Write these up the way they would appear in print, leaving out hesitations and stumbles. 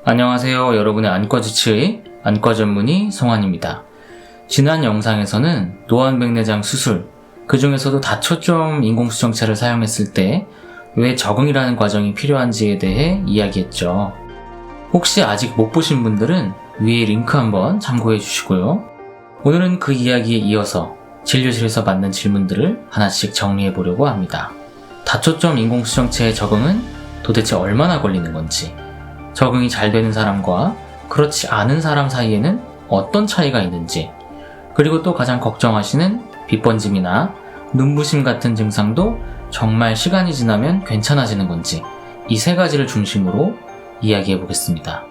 안녕하세요. 여러분의 안과 지치의 안과 전문의 송환입니다. 지난 영상에서는 노안백내장 수술, 그 중에서도 다초점 인공수정체를 사용했을 때 왜 적응이라는 과정이 필요한지에 대해 이야기했죠. 혹시 아직 못 보신 분들은 위에 링크 한번 참고해 주시고요. 오늘은 그 이야기에 이어서 진료실에서 받는 질문들을 하나씩 정리해 보려고 합니다. 다초점 인공수정체의 적응은 도대체 얼마나 걸리는 건지, 적응이 잘 되는 사람과 그렇지 않은 사람 사이에는 어떤 차이가 있는지, 그리고 또 가장 걱정하시는 빗번짐이나 눈부심 같은 증상도 정말 시간이 지나면 괜찮아지는 건지, 이 세 가지를 중심으로 이야기해 보겠습니다.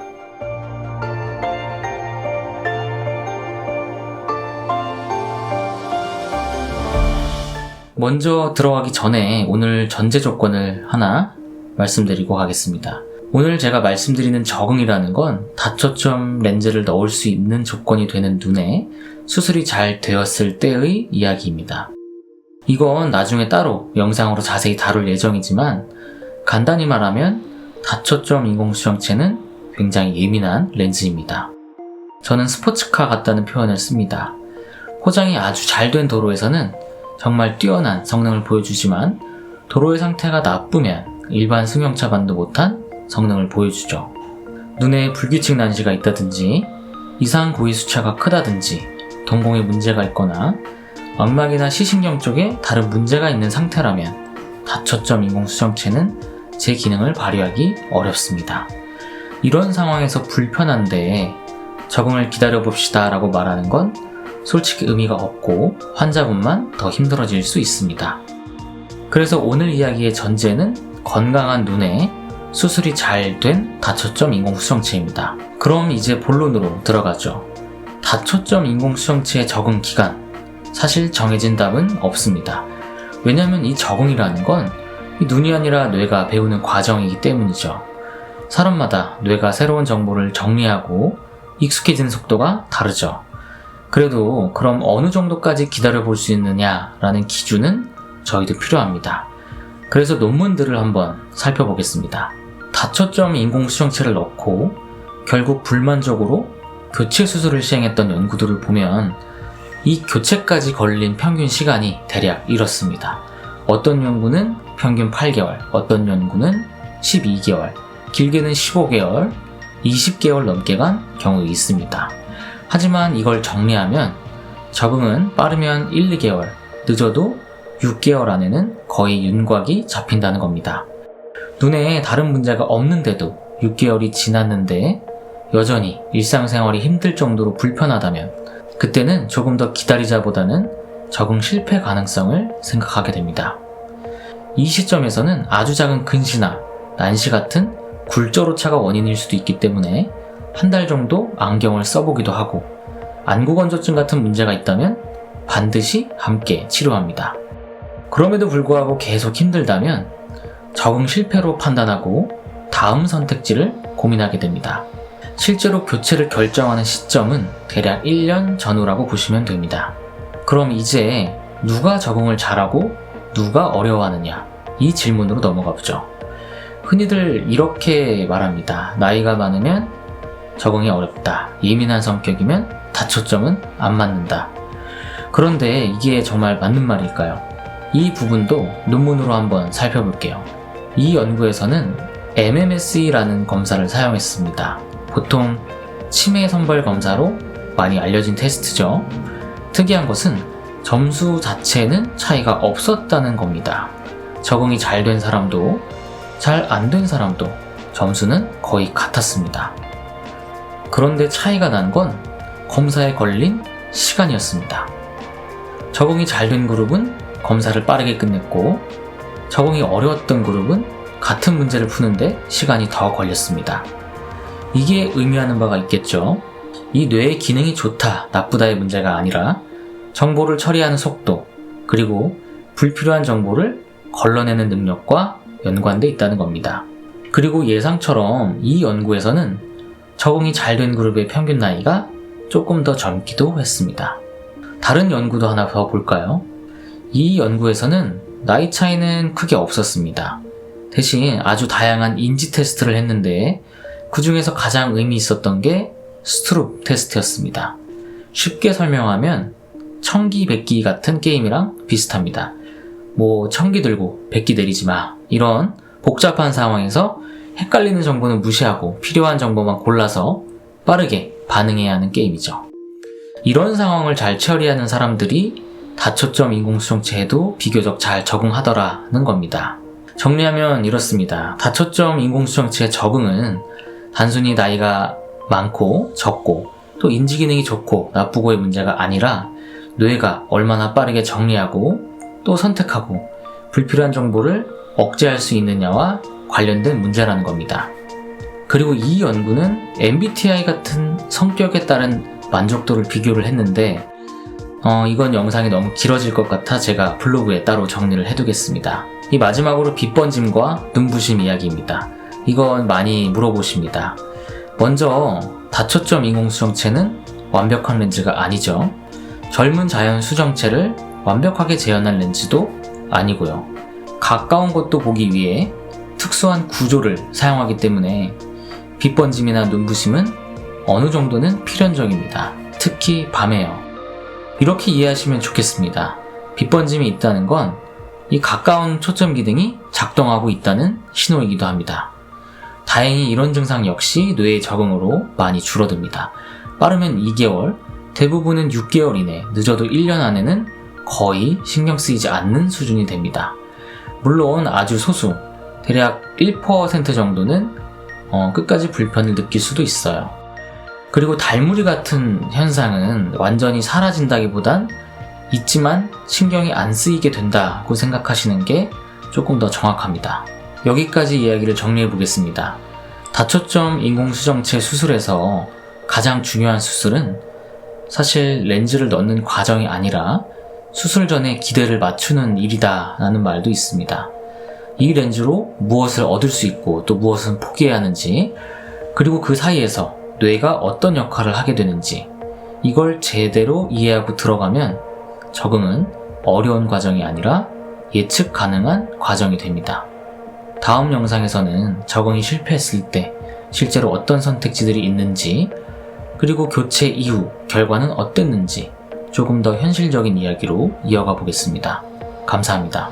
먼저 들어가기 전에 오늘 전제 조건을 하나 말씀드리고 가겠습니다. 오늘 제가 말씀드리는 적응이라는 건 다초점 렌즈를 넣을 수 있는 조건이 되는 눈에 수술이 잘 되었을 때의 이야기입니다. 이건 나중에 따로 영상으로 자세히 다룰 예정이지만, 간단히 말하면 다초점 인공수정체는 굉장히 예민한 렌즈입니다. 저는 스포츠카 같다는 표현을 씁니다. 포장이 아주 잘 된 도로에서는 정말 뛰어난 성능을 보여주지만, 도로의 상태가 나쁘면 일반 승용차반도 못한 성능을 보여주죠. 눈에 불규칙 난시가 있다든지, 이상 고위 수치가 크다든지, 동공에 문제가 있거나 망막이나 시신경 쪽에 다른 문제가 있는 상태라면 다초점 인공수정체는 제 기능을 발휘하기 어렵습니다. 이런 상황에서 불편한데 적응을 기다려봅시다 라고 말하는 건 솔직히 의미가 없고 환자분만 더 힘들어질 수 있습니다. 그래서 오늘 이야기의 전제는 건강한 눈에 수술이 잘 된 다초점 인공수정체입니다. 그럼 이제 본론으로 들어가죠. 다초점 인공수정체의 적응 기간, 사실 정해진 답은 없습니다. 왜냐면 이 적응이라는 건 눈이 아니라 뇌가 배우는 과정이기 때문이죠. 사람마다 뇌가 새로운 정보를 정리하고 익숙해지는 속도가 다르죠. 그래도 그럼 어느 정도까지 기다려볼 수 있느냐라는 기준은 저희도 필요합니다. 그래서 논문들을 한번 살펴보겠습니다. 다초점 인공수정체를 넣고 결국 불만족으로 교체 수술을 시행했던 연구들을 보면 이 교체까지 걸린 평균 시간이 대략 이렇습니다. 어떤 연구는 평균 8개월, 어떤 연구는 12개월, 길게는 15개월, 20개월 넘게 간 경우 있습니다. 하지만 이걸 정리하면 적응은 빠르면 1, 2개월, 늦어도 6개월 안에는 거의 윤곽이 잡힌다는 겁니다. 눈에 다른 문제가 없는데도 6개월이 지났는데 여전히 일상생활이 힘들 정도로 불편하다면 그때는 조금 더 기다리자보다는 적응 실패 가능성을 생각하게 됩니다. 이 시점에서는 아주 작은 근시나 난시 같은 굴절 오차가 원인일 수도 있기 때문에 한 달 정도 안경을 써보기도 하고, 안구건조증 같은 문제가 있다면 반드시 함께 치료합니다. 그럼에도 불구하고 계속 힘들다면 적응 실패로 판단하고 다음 선택지를 고민하게 됩니다. 실제로 교체를 결정하는 시점은 대략 1년 전후라고 보시면 됩니다. 그럼 이제 누가 적응을 잘하고 누가 어려워하느냐, 이 질문으로 넘어가 보죠. 흔히들 이렇게 말합니다. 나이가 많으면 적응이 어렵다, 예민한 성격이면 다초점은 안 맞는다. 그런데 이게 정말 맞는 말일까요? 이 부분도 논문으로 한번 살펴볼게요. 이 연구에서는 MMSE라는 검사를 사용했습니다. 보통 치매 선별 검사로 많이 알려진 테스트죠. 특이한 것은 점수 자체는 차이가 없었다는 겁니다. 적응이 잘 된 사람도 잘 안 된 사람도 점수는 거의 같았습니다. 그런데 차이가 난 건 검사에 걸린 시간이었습니다. 적응이 잘 된 그룹은 검사를 빠르게 끝냈고, 적응이 어려웠던 그룹은 같은 문제를 푸는데 시간이 더 걸렸습니다. 이게 의미하는 바가 있겠죠. 이 뇌의 기능이 좋다, 나쁘다의 문제가 아니라 정보를 처리하는 속도, 그리고 불필요한 정보를 걸러내는 능력과 연관돼 있다는 겁니다. 그리고 예상처럼 이 연구에서는 적응이 잘 된 그룹의 평균 나이가 조금 더 젊기도 했습니다. 다른 연구도 하나 더 볼까요? 이 연구에서는 나이 차이는 크게 없었습니다. 대신 아주 다양한 인지 테스트를 했는데 그 중에서 가장 의미 있었던 게 스트룹 테스트였습니다. 쉽게 설명하면 청기 백기 같은 게임이랑 비슷합니다. 뭐 청기 들고 백기 내리지 마, 이런 복잡한 상황에서 헷갈리는 정보는 무시하고 필요한 정보만 골라서 빠르게 반응해야 하는 게임이죠. 이런 상황을 잘 처리하는 사람들이 다초점 인공수정체에도 비교적 잘 적응하더라는 겁니다. 정리하면 이렇습니다. 다초점 인공수정체의 적응은 단순히 나이가 많고 적고 또 인지기능이 좋고 나쁘고의 문제가 아니라 뇌가 얼마나 빠르게 정리하고 또 선택하고 불필요한 정보를 억제할 수 있느냐와 관련된 문제라는 겁니다. 그리고 이 연구는 MBTI 같은 성격에 따른 만족도를 비교를 했는데 이건 영상이 너무 길어질 것 같아 제가 블로그에 따로 정리를 해두겠습니다. 이 마지막으로 빛번짐과 눈부심 이야기입니다. 이건 많이 물어보십니다. 먼저 다초점 인공수정체는 완벽한 렌즈가 아니죠. 젊은 자연 수정체를 완벽하게 재현한 렌즈도 아니고요. 가까운 것도 보기 위해 특수한 구조를 사용하기 때문에 빛번짐이나 눈부심은 어느 정도는 필연적입니다. 특히 밤에요. 이렇게 이해하시면 좋겠습니다. 빛번짐이 있다는 건 이 가까운 초점 기능이 작동하고 있다는 신호이기도 합니다. 다행히 이런 증상 역시 뇌의 적응으로 많이 줄어듭니다. 빠르면 2개월, 대부분은 6개월 이내, 늦어도 1년 안에는 거의 신경 쓰이지 않는 수준이 됩니다. 물론 아주 소수, 대략 1% 정도는 끝까지 불편을 느낄 수도 있어요. 그리고 달무리 같은 현상은 완전히 사라진다기보단 있지만 신경이 안 쓰이게 된다고 생각하시는 게 조금 더 정확합니다. 여기까지 이야기를 정리해 보겠습니다. 다초점 인공수정체 수술에서 가장 중요한 수술은 사실 렌즈를 넣는 과정이 아니라 수술 전에 기대를 맞추는 일이다 라는 말도 있습니다. 이 렌즈로 무엇을 얻을 수 있고 또 무엇은 포기해야 하는지, 그리고 그 사이에서 뇌가 어떤 역할을 하게 되는지, 이걸 제대로 이해하고 들어가면 적응은 어려운 과정이 아니라 예측 가능한 과정이 됩니다. 다음 영상에서는 적응이 실패했을 때 실제로 어떤 선택지들이 있는지, 그리고 교체 이후 결과는 어땠는지 조금 더 현실적인 이야기로 이어가 보겠습니다. 감사합니다.